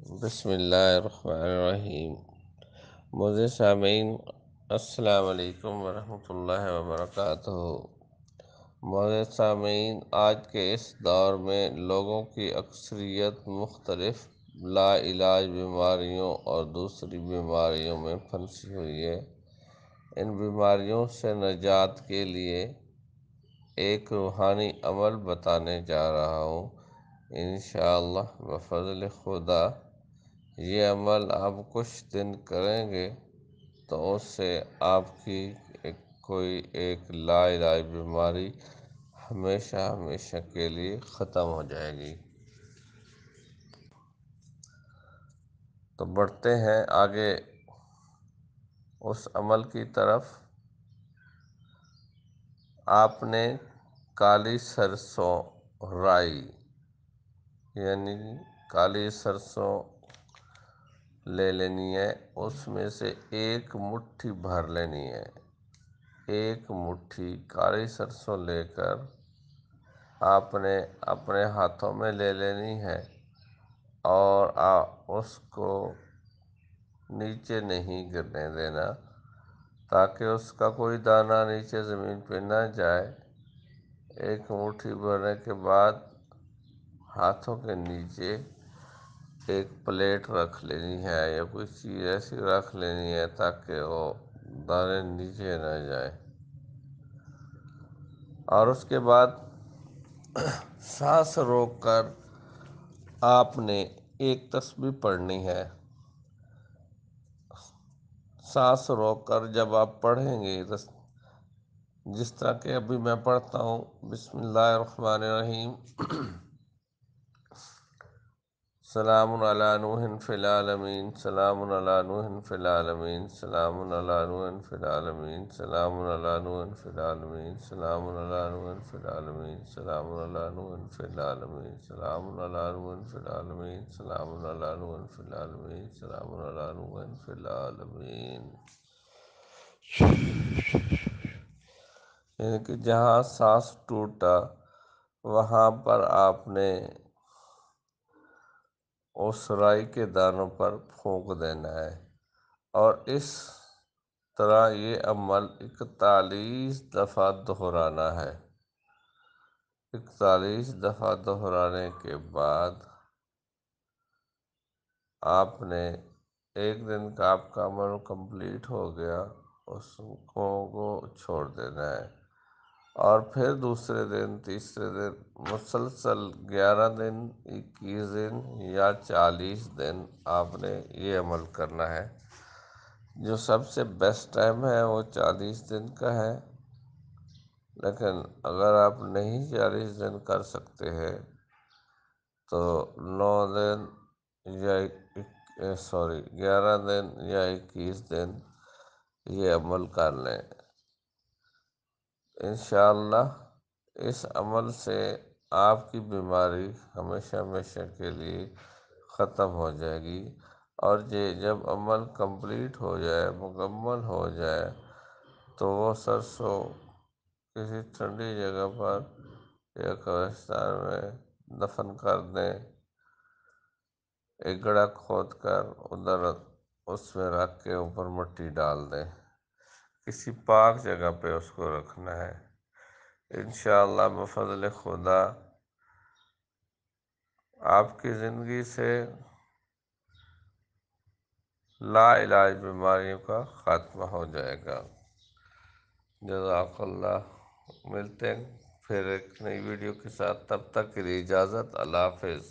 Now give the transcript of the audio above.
بسم اللہ الرحمن الرحیم۔ معزز سامعین، السلام علیکم ورحمۃ اللہ وبرکاتہ۔ معزز سامعین، آج کے اس دور میں لوگوں کی اکثریت مختلف لا علاج بیماریوں اور دوسری بیماریوں میں پھنسی ہوئی ہے۔ ان بیماریوں سے نجات کے لیے ایک روحانی عمل بتانے جا رہا ہوں۔ انشاءاللہ بفضل خدا یہ عمل آپ کچھ دن کریں گے تو اس سے آپ کی کوئی ایک لا علاج بیماری ہمیشہ ہمیشہ کے لیے ختم ہو جائے گی۔ تو بڑھتے ہیں آگے اس عمل کی طرف۔ آپ نے کالی سرسوں رائی یعنی کالی سرسوں لے لینی ہے، اس میں سے ایک مٹھی بھر لینی ہے۔ ایک مٹھی کالی سرسوں لے کر آپ نے اپنے ہاتھوں میں لے لینی ہے اور اس کو نیچے نہیں گرنے دینا تاکہ اس کا کوئی دانہ نیچے زمین پہ نہ جائے۔ ایک مٹھی بھرنے کے بعد ہاتھوں کے نیچے ایک پلیٹ رکھ لینی ہے یا کوئی چیز ایسی رکھ لینی ہے تاکہ وہ دانے نیچے نہ جائیں، اور اس کے بعد سانس روک کر آپ نے ایک تسبیح پڑھنی ہے۔ سانس روک کر جب آپ پڑھیں گے جس طرح کہ ابھی میں پڑھتا ہوں، بسم اللہ الرحمن الرحیم، سلام علی نوح فی العالمین، سلام علی نوح فی العالمین، سلام علی نوح فی العالمین، سلام علی نوح فی العالمین، سلام علی نوح فی العالمین، سلام علی نوح فی العالمین، سلام علی نوح فی العالمین، سلام علی نوح فی العالمین، سلام علی نوح فی العالمین۔ یعنی کہ جہاں سانس ٹوٹا وہاں پر آپ نے اس رائی کے دانوں پر پھونک دینا ہے، اور اس طرح یہ عمل 41 دفعہ دہرانا ہے۔ 41 دفعہ دہرانے کے بعد آپ نے ایک دن کا آپ کا عمل کمپلیٹ ہو گیا، اس کو چھوڑ دینا ہے، اور پھر دوسرے دن، تیسرے دن، مسلسل 11 دن، 21 دن یا 40 دن آپ نے یہ عمل کرنا ہے۔ جو سب سے بیسٹ ٹائم ہے وہ 40 دن کا ہے، لیکن اگر آپ نہیں 40 دن کر سکتے ہیں تو 9 دن یا 11 دن یا 21 دن یہ عمل کر لیں۔ انشاءاللہ اس عمل سے آپ کی بیماری ہمیشہ ہمیشہ کے لیے ختم ہو جائے گی، اور یہ جب عمل کمپلیٹ ہو جائے، مکمل ہو جائے، تو وہ سرسوں کسی ٹھنڈی جگہ پر یا قبرستان میں دفن کر دیں۔ ایک گڑھا کھود کر ادھر اس میں رکھ کے اوپر مٹی ڈال دیں، کسی پاک جگہ پہ اس کو رکھنا ہے۔ انشاءاللہ بفضل خدا آپ کی زندگی سے لا علاج بیماریوں کا خاتمہ ہو جائے گا۔ جزاک اللہ۔ ملتے ہیں پھر ایک نئی ویڈیو کے ساتھ، تب تک کے لیے اجازت، اللہ حافظ۔